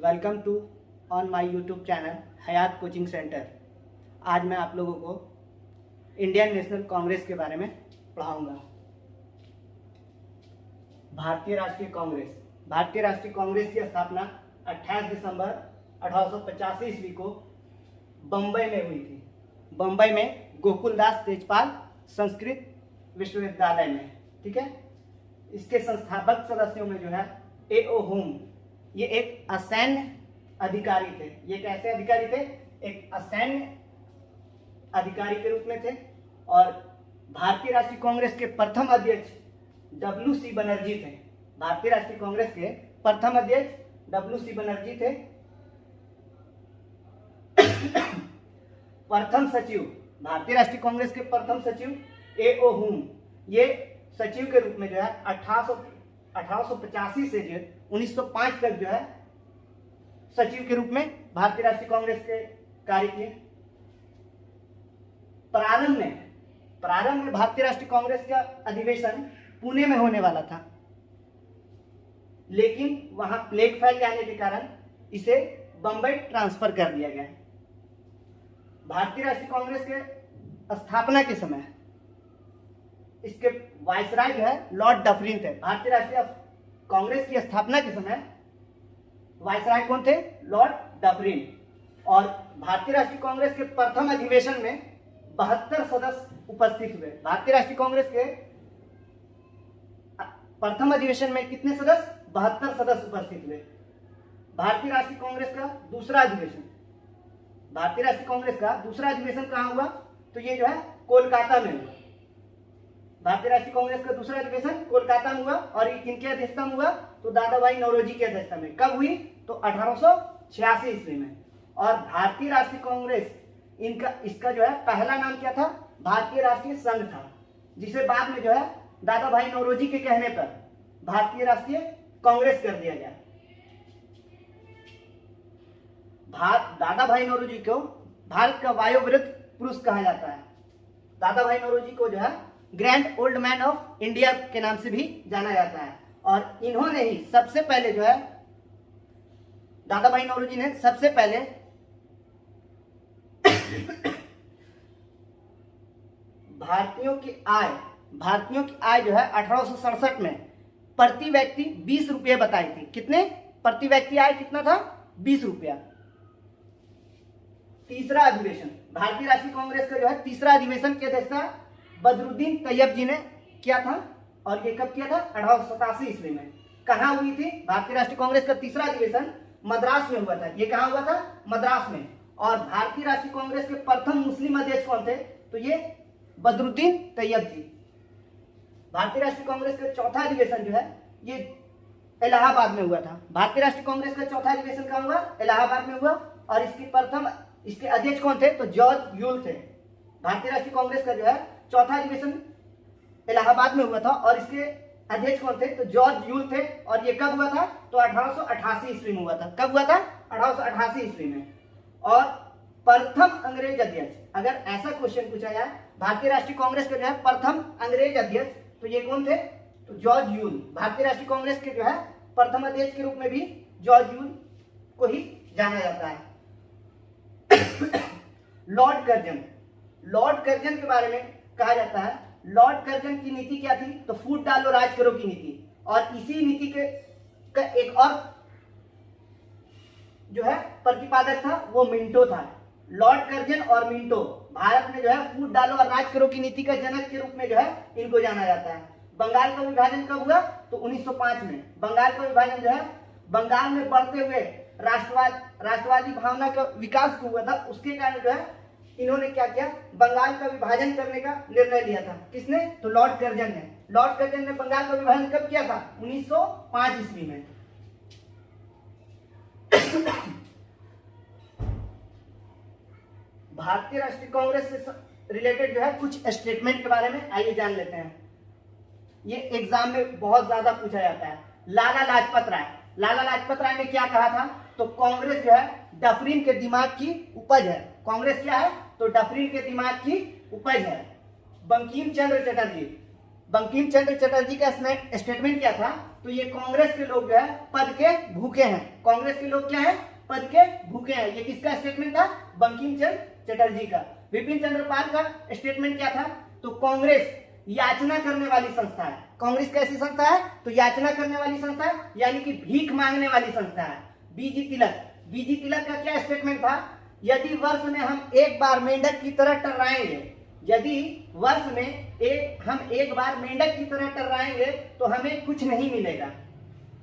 Welcome to on my YouTube channel Hayat coaching centre. आज मैं आप लोगों को इंडियन नेशनल कांग्रेस के बारे में पढ़ाऊंगा। भारतीय राष्ट्रीय कांग्रेस की स्थापना 28 दिसंबर 1885 ईस्वी को बम्बई में हुई थी। बम्बई में गोकुलदास तेजपाल संस्कृत विश्वविद्यालय में। ठीक है। इसके संस्थापक सदस्यों में जो है A.O. होम, ये एक असैन्य अधिकारी थे। ये कैसे अधिकारी थे? एक असैन्य अधिकारी के रूप में थे। और भारतीय राष्ट्रीय कांग्रेस के प्रथम अध्यक्ष W.C. बनर्जी थे। भारतीय राष्ट्रीय कांग्रेस के प्रथम अध्यक्ष W.C. बनर्जी थे। प्रथम सचिव, भारतीय राष्ट्रीय कांग्रेस के प्रथम सचिव A.O. होम, ये सचिव के रूप में जो है 1885 से जो 1905 तक जो है सचिव के रूप में भारतीय राष्ट्रीय कांग्रेस के कार्य किए। प्रारंभ में भारतीय राष्ट्रीय कांग्रेस का अधिवेशन पुणे में होने वाला था, लेकिन वहां प्लेग फैल जाने के कारण इसे बंबई ट्रांसफर कर दिया गया। भारतीय राष्ट्रीय कांग्रेस के स्थापना के समय इसके वायसराय जो है लॉर्ड डफरिन थे। भारतीय राष्ट्रीय कांग्रेस की स्थापना के समय वायसराय कौन थे? Lord Dufferin. और भारतीय राष्ट्रीय कांग्रेस के प्रथम अधिवेशन में 72 सदस्य उपस्थित हुए। भारतीय राष्ट्रीय कांग्रेस के प्रथम अधिवेशन में कितने सदस्य? 72 सदस्य उपस्थित हुए। भारतीय राष्ट्रीय कांग्रेस का दूसरा अधिवेशन कहां हुआ? तो ये जो है कोलकाता में हुआ। भारतीय राष्ट्रीय कांग्रेस का दूसरा अधिवेशन कोलकाता में हुआ। और ये किनके अध्यक्षता में हुआ? तो दादा भाई नौरोजी की अध्यक्षता में। कब हुई? तो 1886 ईस्वी में। और भारतीय राष्ट्रीय कांग्रेस इसका जो है पहला नाम क्या था? भारतीय राष्ट्रीय संघ था, जिसे बाद में जो है दादा भाई नौरोजी के कहने पर भारतीय राष्ट्रीय कांग्रेस कर दिया गया। दादा भाई नौरोजी को भारत का वायोवृद्ध पुरुष कहा जाता है। दादा भाई नौरोजी को जो है grand old man of India के नाम से भी जाना जाता है। और इन्होंने ही सबसे पहले जो है दादा भाई नौरोजी ने सबसे पहले भारतीयों की आय जो है 1867 में प्रति व्यक्ति 20 रुपये बताई थी। कितने? प्रति व्यक्ति आय कितना था? 20 रुपया। तीसरा अधिवेशन, भारतीय राष्ट्रीय कांग्रेस का जो है तीसरा अधिवेशन की अध्यक्षता बदरुद्दीन तैयब जी ने किया था। और ये कब किया था? 1887 ईस्वी में। कहां हुई थी भारतीय राष्ट्रीय कांग्रेस का तीसरा अधिवेशन? मद्रास में हुआ था। ये कहां हुआ था? मद्रास में। और भारतीय राष्ट्रीय कांग्रेस के प्रथम मुस्लिम अध्यक्ष कौन थे? तो ये बदरुद्दीन तैयब जी। भारतीय राष्ट्रीय कांग्रेस का चौथा अधिवेशन जो है ये इलाहाबाद में हुआ था। भारतीय राष्ट्रीय कांग्रेस का चौथा अधिवेशन कहां हुआ? इलाहाबाद में हुआ। और इसके अध्यक्ष कौन थे? तो जॉर्ज यूल थे। भारतीय राष्ट्रीय कांग्रेस का जो है चौथा अधिवेशन इलाहाबाद में हुआ था और इसके अध्यक्ष कौन थे? तो जॉर्ज यूल थे। और ये कब हुआ था? तो 1888 ईस्वी में हुआ था। कब हुआ था? 1888 ईस्वी में। और प्रथम अंग्रेज अध्यक्ष, अगर ऐसा क्वेश्चन पूछा जाए भारतीय राष्ट्रीय कांग्रेस के जो है प्रथम अंग्रेज अध्यक्ष, तो ये कौन थे? तो जॉर्ज यूल। भारतीय राष्ट्रीय कांग्रेस के जो है प्रथम अध्यक्ष के रूप में भी जॉर्ज यूल को ही जाना जाता है। लॉर्ड कर्जन के बारे में कहा जाता है। लॉर्ड कर्जन की नीति क्या थी? तो फूट डालो राज करो की नीति। और इसी नीति का एक और जो है प्रतिपादक था, वो मिंटो था। लॉर्ड कर्जन और मिंटो भारत में जो है फूट डालो और राज करो की नीति का जनक के रूप में जो है इनको जाना जाता है। बंगाल का विभाजन कब हुआ? तो 1905 में। बंगाल का विभाजन जो है बंगाल में बढ़ते हुए राष्ट्रवादी भावना का विकास हुआ था। उसके कारण जो है इन्होंने क्या किया? बंगाल का विभाजन करने का निर्णय लिया था। किसने? तो लॉर्ड कर्जन ने बंगाल का विभाजन कब किया था? 1905 ईस्वी में। भारतीय राष्ट्रीय कांग्रेस से रिलेटेड जो है कुछ स्टेटमेंट के बारे में आइए जान लेते हैं। ये एग्जाम में बहुत ज्यादा पूछा जाता है। लाला लाजपत राय ने क्या कहा था? तो कांग्रेस जो है डफरिन के दिमाग की उपज है। कांग्रेस क्या है? तो डफरिन के दिमाग की उपज है। बंकिम चंद्र बंकिम चंद्र चटर्जी का स्टेटमेंट क्या था, तो ये कांग्रेस के लोग जो है पद के भूखे हैं, कांग्रेस के लोग क्या है, पद के भूखे हैं। ये किसका स्टेटमेंट था, बंकिम चंद्र चटर्जी का। विपिन चंद्र पाल का स्टेटमेंट क्या था, तो कांग्रेस याचना करने वाली संस्था है। कांग्रेस कैसी संस्था है, तो याचना करने वाली संस्था है, यानी कि भीख मांगने वाली संस्था है। बीजी तिलक का क्या स्टेटमेंट था, यदि वर्ष में हम एक बार मेंढक की तरह टर्राएंगे, यदि वर्ष में हम एक बार मेंढक की तरह टर्राएंगे तो हमें कुछ नहीं मिलेगा।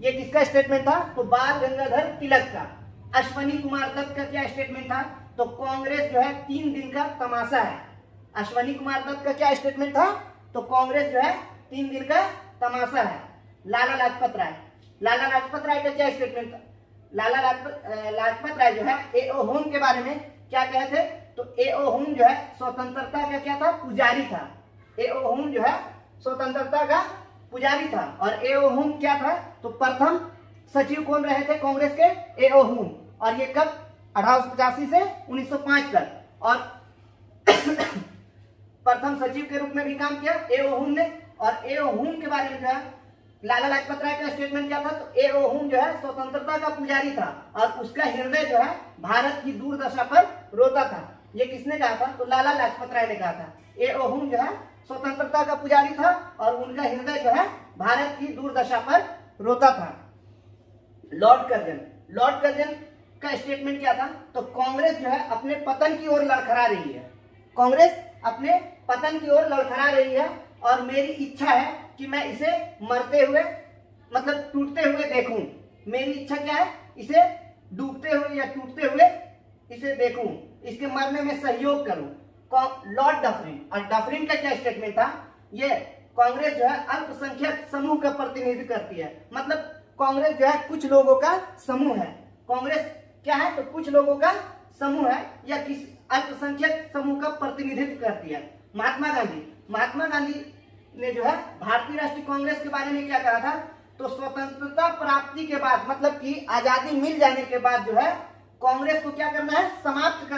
ये किसका स्टेटमेंट था, तो बाल गंगाधर तिलक का। अश्वनी कुमार दत्त का क्या स्टेटमेंट था, तो कांग्रेस जो है 3 दिन का तमाशा है। अश्वनी कुमार दत्त का क्या स्टेटमेंट था, तो कांग्रेस जो है 3 दिन का तमाशा है। लाला लाजपत राय का क्या स्टेटमेंट था, लाला लाजपत राय जो है एओ होम के बारे में क्या कहे थे, तो एओ होम जो है स्वतंत्रता का क्या था, पुजारी था। एओ होम जो है स्वतंत्रता का पुजारी था। और एओ होम क्या था, तो प्रथम सचिव कौन रहे थे कांग्रेस के, एओ होम। और ये कब, 1885 से 1905 तक। और प्रथम सचिव के रूप में भी काम किया एओ होम ने। और एओ होम के बारे में जो है लाला लाजपत राय का स्टेटमेंट क्या था, तो एओ होम जो है स्वतंत्रता का पुजारी था और उसका हृदय जो है भारत की दुर्दशा पर रोता था। ये किसने कहा था, तो लाला लाजपत राय ने कहा था। एओ होम जो है स्वतंत्रता का पुजारी था और उनका हृदय जो है भारत की दुर्दशा पर रोता था। लॉर्ड कर्जन का स्टेटमेंट क्या था, तो कांग्रेस जो है अपने पतन की ओर लड़खड़ा रही है, कांग्रेस अपने पतन की ओर लड़खड़ा रही है और मेरी इच्छा है कि मैं इसे मरते हुए, मतलब टूटते हुए देखूं। मेरी इच्छा क्या है, इसे डूबते हुए या टूटते हुए इसे देखूं, इसके मरने में सहयोग करूं। लॉर्ड डफरिन, और डफरिन का क्या स्टेटमेंट था, ये कांग्रेस जो है अल्पसंख्यक समूह का प्रतिनिधित्व करती है। मतलब कांग्रेस जो है कुछ लोगों का समूह है। कांग्रेस क्या है, तो कुछ लोगों का समूह है या किसी अल्पसंख्यक समूह का प्रतिनिधित्व करती है। महात्मा गांधी ने जो है भारतीय राष्ट्रीय कांग्रेस के बारे में क्या कहा था, तो स्वतंत्रता प्राप्ति के बाद, मतलब कि आजादी मिल जाने के बाद जो है कांग्रेस को क्या करना है, समाप्त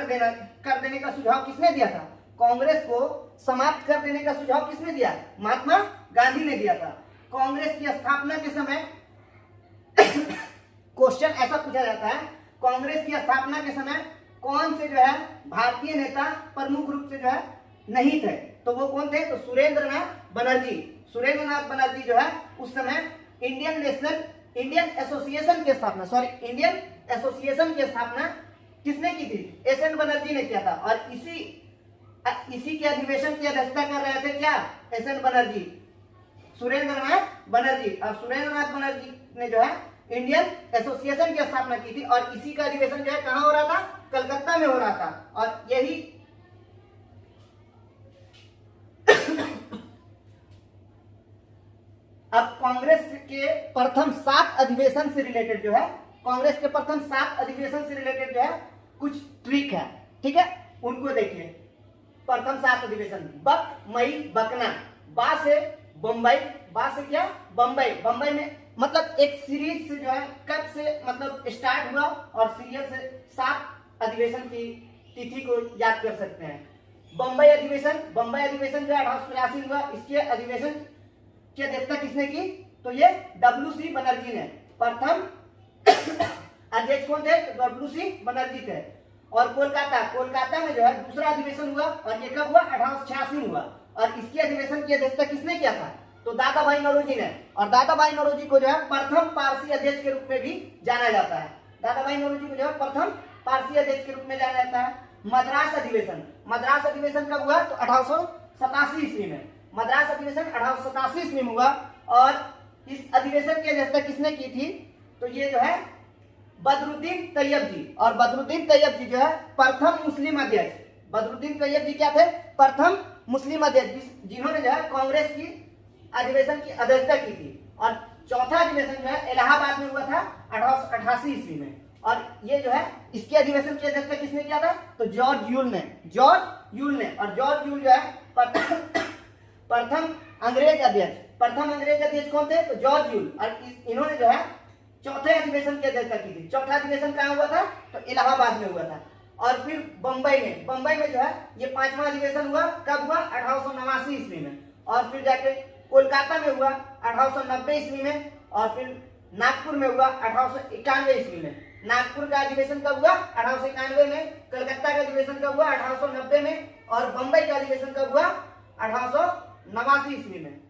कर देने का सुझाव किसने दिया था, कांग्रेस को समाप्त कर देने का सुझाव किसने दिया, महात्मा गांधी ने दिया था। कांग्रेस की स्थापना के समय क्वेश्चन ऐसा पूछा जाता है, कांग्रेस की स्थापना के समय कौन से जो है भारतीय नेता प्रमुख रूप से जो है नहीं थे, तो वो कौन थे, तो सुरेंद्र नाथ बनर्जी जो है उस समय इंडियन एसोसिएशन की स्थापना किसने की थी, एसएन बनर्जी ने किया था। और इसी के अधिवेशन की अध्यक्षता कर रहे थे क्या, एसएन बनर्जी, सुरेंद्र नाथ बनर्जी। और सुरेंद्र नाथ बनर्जी ने जो है इंडियन एसोसिएशन की स्थापना की थी और इसी का अधिवेशन जो है कहां हो रहा था, कलकत्ता में हो रहा था। और यही अब कांग्रेस के प्रथम 7 अधिवेशन से रिलेटेड जो है, कांग्रेस के प्रथम 7 अधिवेशन से रिलेटेड जो है कुछ ट्रिक है, ठीक है, उनको देखिए। प्रथम 7 अधिवेशन, बक मई बकना, बा से बम्बई, बा से क्या, बम्बई में मतलब एक सीरीज से जो है कब से मतलब स्टार्ट हुआ और सीरियल से 7 अधिवेशन की तिथि को याद कर सकते हैं। बम्बई अधिवेशन जो है 1883 हुआ। इसके अधिवेशन की अध्यक्षता किसने की, तो ये WC बनर्जी ने। प्रथम अध्यक्ष कौन थे, तो WC बनर्जी थे। और कोलकाता में जो है दूसरा अधिवेशन हुआ और ये कब हुआ, 1886 में हुआ। और इसके अधिवेशन की अध्यक्षता किसने किया था, तो दादा भाई नौरोजी ने। और दादा भाई नौरोजी को जो है प्रथम पारसी अध्यक्ष के रूप में भी जाना जाता है। दादा भाई नौरोजी को जो है प्रथम पारसी अध्यक्ष के रूप में जाना जाता है। मद्रास अधिवेशन कब हुआ, तो 1887 ईस्वी में। मद्रास अधिवेशन 1887 ईस्वी में हुआ। और इस अधिवेशन की अध्यक्षता किसने की थी, तो ये जो है बदरुद्दीन तैयब जी। और बदरुद्दीन तैयब जी जो है प्रथम मुस्लिम अध्यक्ष, बदरुद्दीन तैयब जी क्या थे, प्रथम मुस्लिम अध्यक्ष जिन्होंने जो है कांग्रेस की अधिवेशन की अध्यक्षता की थी। और चौथा अधिवेशन जो है इलाहाबाद में हुआ था 1888 ईस्वी में। और ये जो है इसके अधिवेशन की अध्यक्षता किसने किया था, तो जॉर्ज यूल ने। और जॉर्ज यूल जो है प्रथम अंग्रेज अध्यक्ष कौन थे, तो जॉर्ज यूल। और इन्होंने जो है चौथे अधिवेशन की अध्यक्षता की थी। चौथा अधिवेशन कहाँ हुआ था, तो इलाहाबाद में हुआ था। और फिर बम्बई में जो है ये 5वां अधिवेशन हुआ, कब हुआ, 1889 ईस्वी में। और फिर जाके कोलकाता में हुआ 1890 ईस्वी में, और फिर नागपुर में हुआ 1891 ईस्वी में। नागपुर का अधिवेशन कब हुआ? 1891 में। कलकत्ता का अधिवेशन कब हुआ? 1890 में। और बंबई का अधिवेशन कब हुआ? 1889 ईस्वी में।